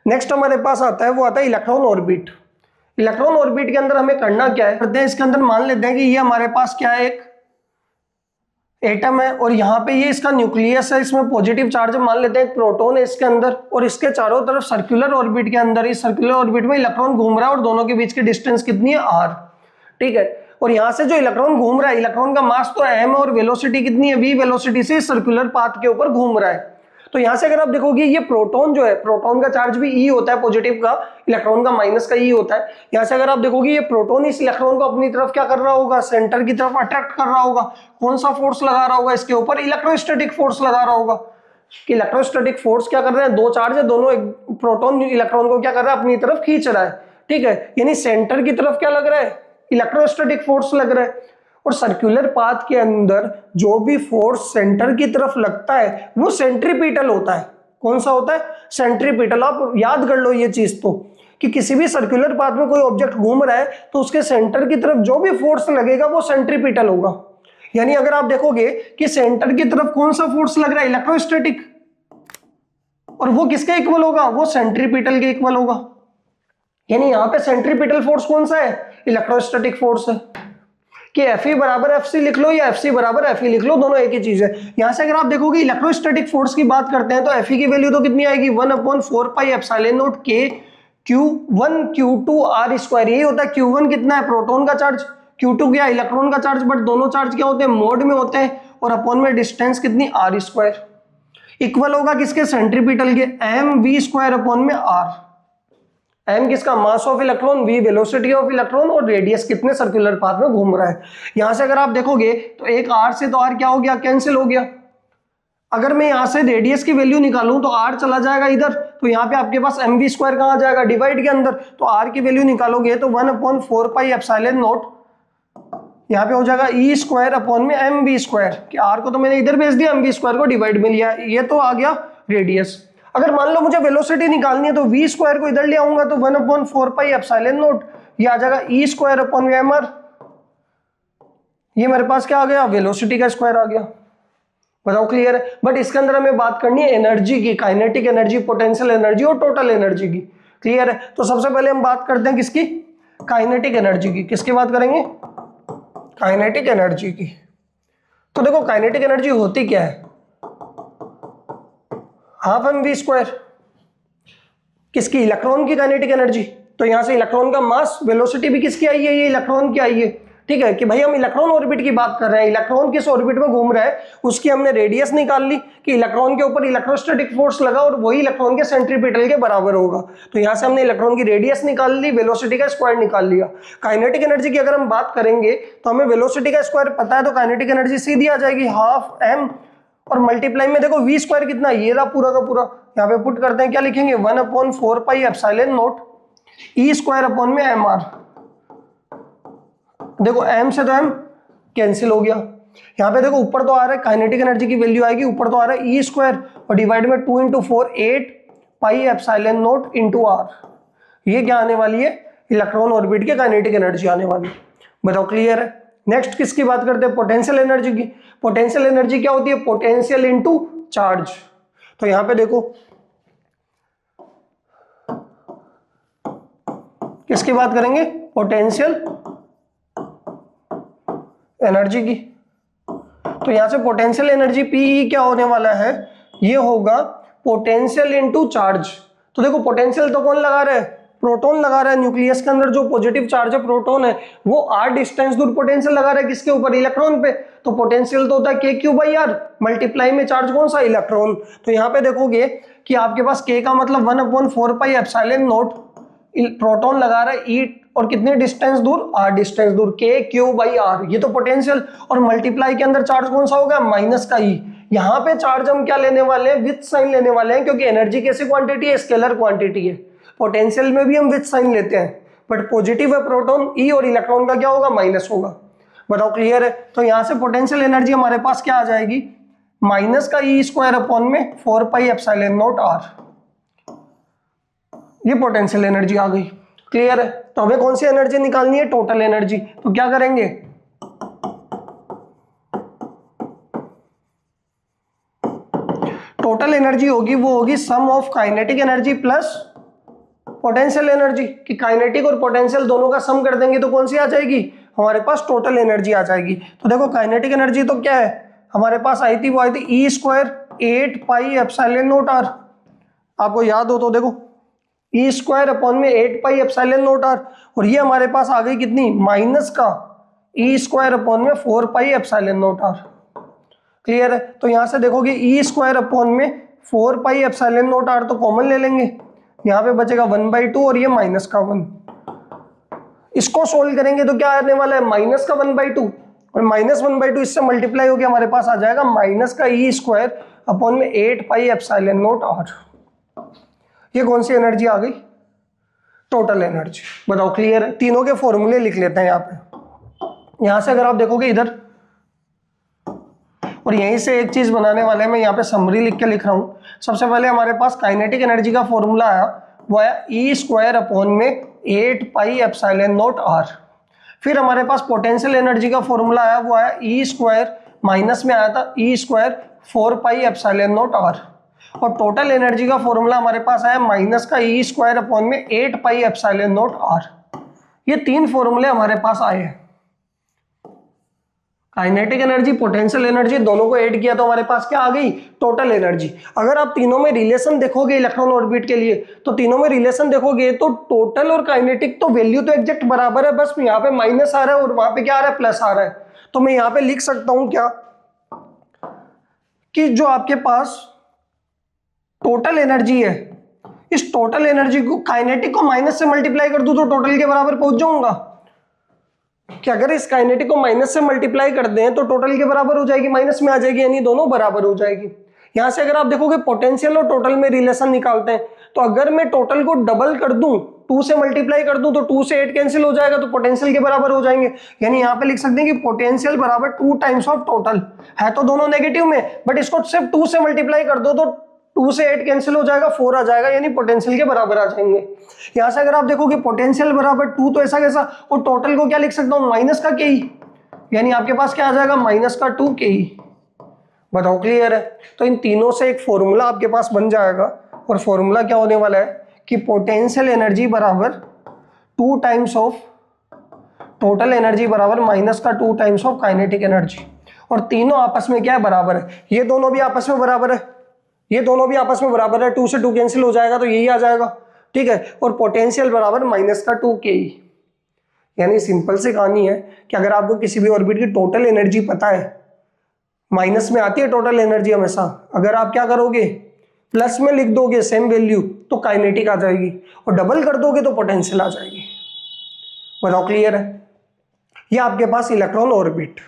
Next हमारे पास आता है, वो आता है इलेक्ट्रॉन ऑर्बिट। इलेक्ट्रॉन ऑर्बिट के अंदर हमें करना क्या है, करते हैं इसके अंदर मान लेते हैं कि ये हमारे पास क्या है, एक एटम है और यहाँ पे ये इसका न्यूक्लियस है, इसमें पॉजिटिव चार्ज मान लेते हैं, एक प्रोटॉन है इसके अंदर और इसके चारों तरफ सर्कुलर ऑर्बिट के अंदर, इस सर्कुलर ऑर्बिट में इलेक्ट्रॉन घूम रहा है और दोनों के बीच की डिस्टेंस कितनी है, r। ठीक है, और यहाँ से जो इलेक्ट्रॉन घूम रहा है, इलेक्ट्रॉन का मास तो m और वेलोसिटी कितनी है, v वेलोसिटी से सर्कुलर पाथ के ऊपर घूम रहा है। तो यहां से अगर आप देखोगे ये प्रोटॉन जो है, प्रोटॉन का चार्ज भी E होता है पॉजिटिव का, इलेक्ट्रॉन का माइनस का E होता है। यहां से अगर आप देखोगे ये प्रोटॉन इस इलेक्ट्रॉन को अपनी तरफ क्या कर रहा होगा, सेंटर की तरफ अट्रैक्ट कर रहा होगा। कौन सा फोर्स लगा रहा होगा इसके ऊपर, इलेक्ट्रोस्टैटिक फोर्स लगा रहा होगा। कि इलेक्ट्रोस्टैटिक फोर्स क्या कर रहे हैं, दो चार्ज है, दोनों प्रोटॉन इलेक्ट्रॉन को क्या कर रहा है, अपनी तरफ खींच रहा है। ठीक है, यानी सेंटर की तरफ क्या लग रहा है, इलेक्ट्रोस्टैटिक फोर्स लग रहा है। और सर्कुलर पाथ के अंदर जो भी फोर्स सेंटर की तरफ लगता है वो सेंट्रीपिटल होता है। कौन सा होता है, सेंट्रीपिटल। आप याद कर लो ये चीज तो, कि किसी भी सर्कुलर पाथ में कोई ऑब्जेक्ट घूम रहा है तो उसके सेंटर की तरफ जो भी फोर्स लगेगा वो सेंट्रीपिटल होगा। यानी अगर आप देखोगे कि सेंटर की तरफ कौन सा फोर्स लग रहा है, इलेक्ट्रोस्टैटिक, और वो किसके इक्वल होगा, वो सेंट्रीपिटल के इक्वल होगा। यानी यहाँ पे सेंट्रीपिटल फोर्स कौन सा है, इलेक्ट्रोस्टैटिक फोर्स है। कि Fe बराबर Fc लिख लो या Fc बराबर Fe लिख लो, दोनों एक ही चीज है। यहां से अगर आप देखोगे इलेक्ट्रोस्टैटिक फोर्स की बात करते हैं तो Fe की वैल्यू तो कितनी आएगी, 1/4πε0 k Q1 Q2 r square. यही होता है Q1 कितना है, प्रोटॉन का चार्ज, Q2 क्या, इलेक्ट्रॉन का चार्ज, बट दोनों चार्ज क्या होते हैं, मोड में होते हैं, और अपॉन में डिस्टेंस कितनी, r स्क्वायर। इक्वल होगा किसके, सेंट्रीपिटल के, mv स्क्वायर अपॉन में r। m किसका, mass of electron, v velocity of electron, और रेडियस कितने सर्कुलर पाथ में घूम रहा है। यहां से अगर आप देखोगे तो एक r से तो r क्या हो गया, कैंसिल हो गया। अगर मैं यहां से रेडियस की वैल्यू निकालूं तो r चला जाएगा इधर, तो यहाँ पे आपके पास mv स्क्वायर कहां आ जाएगा, डिवाइड के अंदर। तो r की वैल्यू निकालोगे तो 1/4πε0 यहाँ पे हो जाएगा e स्क्वायर अपॉन में mv स्क्वायर। कि r को तो मैंने इधर भेज दिया, mv स्क्वायर को डिवाइड में लिया, ये तो आ गया रेडियस। अगर मान लो मुझे वेलोसिटी निकालनी है तो v स्क्वायर को इधर ले आऊंगा तो 1/4πε0 ये आ जाएगा e स्क्वायर अपॉन mr। ये मेरे पास क्या आ गया, वेलोसिटी का स्क्वायर आ गया। बताओ क्लियर है। बट इसके अंदर हमें बात करनी है एनर्जी की, काइनेटिक एनर्जी, पोटेंशियल एनर्जी और टोटल एनर्जी की। क्लियर है। तो सबसे पहले हम बात करते हैं किसकी, काइनेटिक एनर्जी की। किसकी बात करेंगे, काइनेटिक एनर्जी की। तो देखो काइनेटिक एनर्जी होती क्या है, हाफ mv स्क्वायर। किसकी, इलेक्ट्रॉन की काइनेटिक एनर्जी। तो यहां से इलेक्ट्रॉन का मास, वेलोसिटी भी किसकी आई है, ये इलेक्ट्रॉन की आई है। ठीक है, कि भाई हम इलेक्ट्रॉन ऑर्बिट की बात कर रहे हैं, इलेक्ट्रॉन किस ऑर्बिट में घूम रहा है, उसकी हमने रेडियस निकाल ली कि इलेक्ट्रॉन के ऊपर इलेक्ट्रोस्टैटिक फोर्स लगा और वही इलेक्ट्रॉन के सेंट्रीपिटल के बराबर होगा। तो यहां से हमने इलेक्ट्रॉन की रेडियस निकाल ली, वेलोसिटी का स्क्वायर निकाल लिया। काइनेटिक एनर्जी की अगर हम बात करेंगे तो हमें वेलोसिटी का स्क्वायर पता है, तो काइनेटिक एनर्जी सीधी आ जाएगी हाफ m, और मल्टीप्लाई में देखो v स्क्वायर कितना, ये रहा पूरा का पूरा। यहाँ पे पुट करते हैं, क्या लिखेंगे, 1/4πε0 e स्क्वायर अपॉन में mr। देखो m से तो m कैंसिल हो गया। यहाँ पे देखो ऊपर तो आ रहा है काइनेटिक एनर्जी की वैल्यू आएगी, ऊपर तो आ रहा है e स्क्वायर और डिवाइड में 2 × 4 8πε0 × r। ये क्या आने वाली है, इलेक्ट्रॉन ऑर्बिट के काइनेटिक एनर्जी आने वाली। बताओ क्लियर है। नेक्स्ट किसकी बात करते हैं, पोटेंशियल एनर्जी की। पोटेंशियल एनर्जी क्या होती है, पोटेंशियल इनटू चार्ज। तो यहां पे देखो किसकी बात करेंगे, पोटेंशियल एनर्जी की। तो यहां से पोटेंशियल एनर्जी पी क्या होने वाला है, ये होगा पोटेंशियल इनटू चार्ज। तो देखो पोटेंशियल तो कौन लगा रहा है, प्रोटॉन लगा रहा है। न्यूक्लियस के अंदर जो पॉजिटिव चार्ज है प्रोटॉन है, वो r डिस्टेंस दूर पोटेंशियल लगा रहा है किसके ऊपर, इलेक्ट्रॉन पे। तो पोटेंशियल तो होता है k/r, मल्टीप्लाई में चार्ज कौन सा, इलेक्ट्रॉन। तो यहाँ पे देखोगे कि आपके पास k का मतलब 1/4πε0, प्रोटॉन लगा रहा है e और कितने डिस्टेंस दूर, r डिस्टेंस दूर, k/r, ये तो पोटेंशियल। और मल्टीप्लाई के अंदर चार्ज कौन सा होगा, माइनस का e। यहाँ पे चार्ज हम क्या लेने वाले हैं, विथ साइन लेने वाले हैं, क्योंकि एनर्जी कैसी क्वांटिटी है, स्केलर क्वांटिटी है। पोटेंशियल में भी हम विथ साइन लेते हैं, बट पॉजिटिव है प्रोटॉन e और इलेक्ट्रॉन का क्या होगा, माइनस होगा। बताओ क्लियर है। तो यहां से पोटेंशियल एनर्जी हमारे पास क्या आ जाएगी, माइनस का e स्क्वायर अपॉन में 4πε0 r। ये पोटेंशियल एनर्जी आ गई। क्लियर है। तो हमें कौन सी एनर्जी निकालनी है, टोटल एनर्जी। तो क्या करेंगे, टोटल एनर्जी होगी वो होगी sum of kinetic energy plus potential energy, कि काइनेटिक और पोटेंशियल दोनों का सम कर देंगे तो कौन सी आ जाएगी, हमारे पास टोटल एनर्जी आ जाएगी। तो देखो काइनेटिक एनर्जी तो क्या है हमारे पास आई थी, वो आई थी e square 8 pi epsilon naught r. आपको याद हो तो देखो ई स्क्वायर अपॉन में 8 पाई एप्सिलॉन नॉट आर, और ये हमारे पास आ गई कितनी, माइनस का ई स्क्वायर अपॉन में 4 pi epsilon naught R. Clear है। तो यहां से देखोगे ई स्क्वायर अपॉन में 4 पाई एप्सिलॉन नॉट आर तो कॉमन ले लेंगे, यहाँ पे बचेगा 1/2 और ये माइनस का 1। इसको सोल्व करेंगे तो क्या आने वाला है, माइनस का 1/2 और माइनस 1/2 इससे मल्टीप्लाई होकर हमारे पास आ जाएगा माइनस का ई स्क्वायर अपॉन में 8 पाई एप्सिलॉन नॉट आर। ये कौन सी एनर्जी आ गई, टोटल एनर्जी। बताओ क्लियर है। तीनों के फॉर्मूले लिख लेते हैं यहाँ पे। यहां से अगर आप देखोगे इधर, और यहीं से एक चीज बनाने वाले हैं, मैं यहाँ पे समरी लिख के लिख रहा हूँ। सबसे पहले हमारे पास काइनेटिक एनर्जी का फॉर्मूला आया, वो आया ई स्क्वायर अपॉन में 8 पाई एप्सिलॉन नॉट आर। फिर हमारे पास पोटेंशियल एनर्जी का फॉर्मूला आया, वो आया ई स्क्वायर, माइनस में आया था e square 4 pi epsilon naught r. और टोटल एनर्जी का फॉर्मूला हमारे पास आया माइनस का ई स्क्वायर अपॉन में 8 पाई एप्सिलॉन नॉट आर। ये तीन फॉर्मूले हमारे पास आए हैं। काइनेटिक एनर्जी, पोटेंशियल एनर्जी दोनों को ऐड किया तो हमारे पास क्या आ गई, टोटल एनर्जी। अगर आप तीनों में रिलेशन देखोगे इलेक्ट्रॉन ऑर्बिट के लिए, तो तीनों में रिलेशन देखोगे तो टोटल और काइनेटिक तो वैल्यू तो एग्जैक्ट बराबर है, बस यहाँ पे माइनस आ रहा है और वहां पे क्या आ रहा है, प्लस आ रहा है। तो मैं यहाँ पे लिख सकता हूं क्या, कि जो आपके पास टोटल एनर्जी है, इस टोटल एनर्जी को काइनेटिक को माइनस से मल्टीप्लाई कर दूं तो टोटल के बराबर पहुंच जाऊंगा। कि अगर इस काइनेटिक को माइनस से मल्टीप्लाई कर दें तो टोटल के बराबर हो जाएगी, माइनस में आ जाएगी, यानी दोनों बराबर हो जाएगी। यहां से अगर आप देखोगे पोटेंशियल और टोटल में रिलेशन निकालते हैं, तो अगर मैं टोटल को डबल कर दूं, 2 से मल्टीप्लाई कर दूं तो 2 से 8 कैंसिल हो जाएगा, तो पोटेंशियल के बराबर हो जाएंगे। यानी यहाँ पे लिख सकते हैं कि पोटेंशियल बराबर 2 टाइम्स ऑफ टोटल। है तो दोनों नेगेटिव में, बट इसको सिर्फ 2 से मल्टीप्लाई कर दो तो 2 से 8 कैंसिल हो जाएगा, 4 आ जाएगा, यानी पोटेंशियल के बराबर आ जाएंगे। यहां से अगर आप देखोगे पोटेंशियल बराबर 2, तो ऐसा कैसा, और टोटल को क्या लिख सकता हूं, माइनस का के, यानी आपके पास क्या आ जाएगा, माइनस का 2 के। बताओ क्लियर है। तो इन तीनों से एक फॉर्मूला आपके पास बन जाएगा, और फॉर्मूला क्या होने वाला है कि पोटेंशियल एनर्जी बराबर 2 टाइम्स ऑफ टोटल एनर्जी बराबर माइनस का 2 टाइम्स ऑफ काइनेटिक एनर्जी। और तीनों आपस में क्या है, बराबर है। ये दोनों भी आपस में बराबर है, ये दोनों भी आपस में बराबर है, 2 से 2 कैंसिल हो जाएगा तो यही आ जाएगा, ठीक है। और पोटेंशियल बराबर माइनस का 2 के। यानी सिंपल सी कहानी है कि अगर आपको किसी भी ऑर्बिट की टोटल एनर्जी पता है, माइनस में आती है टोटल एनर्जी हमेशा, अगर आप क्या करोगे, प्लस में लिख दोगे सेम वैल्यू तो काइनेटिक आ जाएगी, और डबल कर दोगे तो पोटेंशियल आ जाएगी। बताओ क्लियर है। ये आपके पास इलेक्ट्रॉन ऑर्बिट।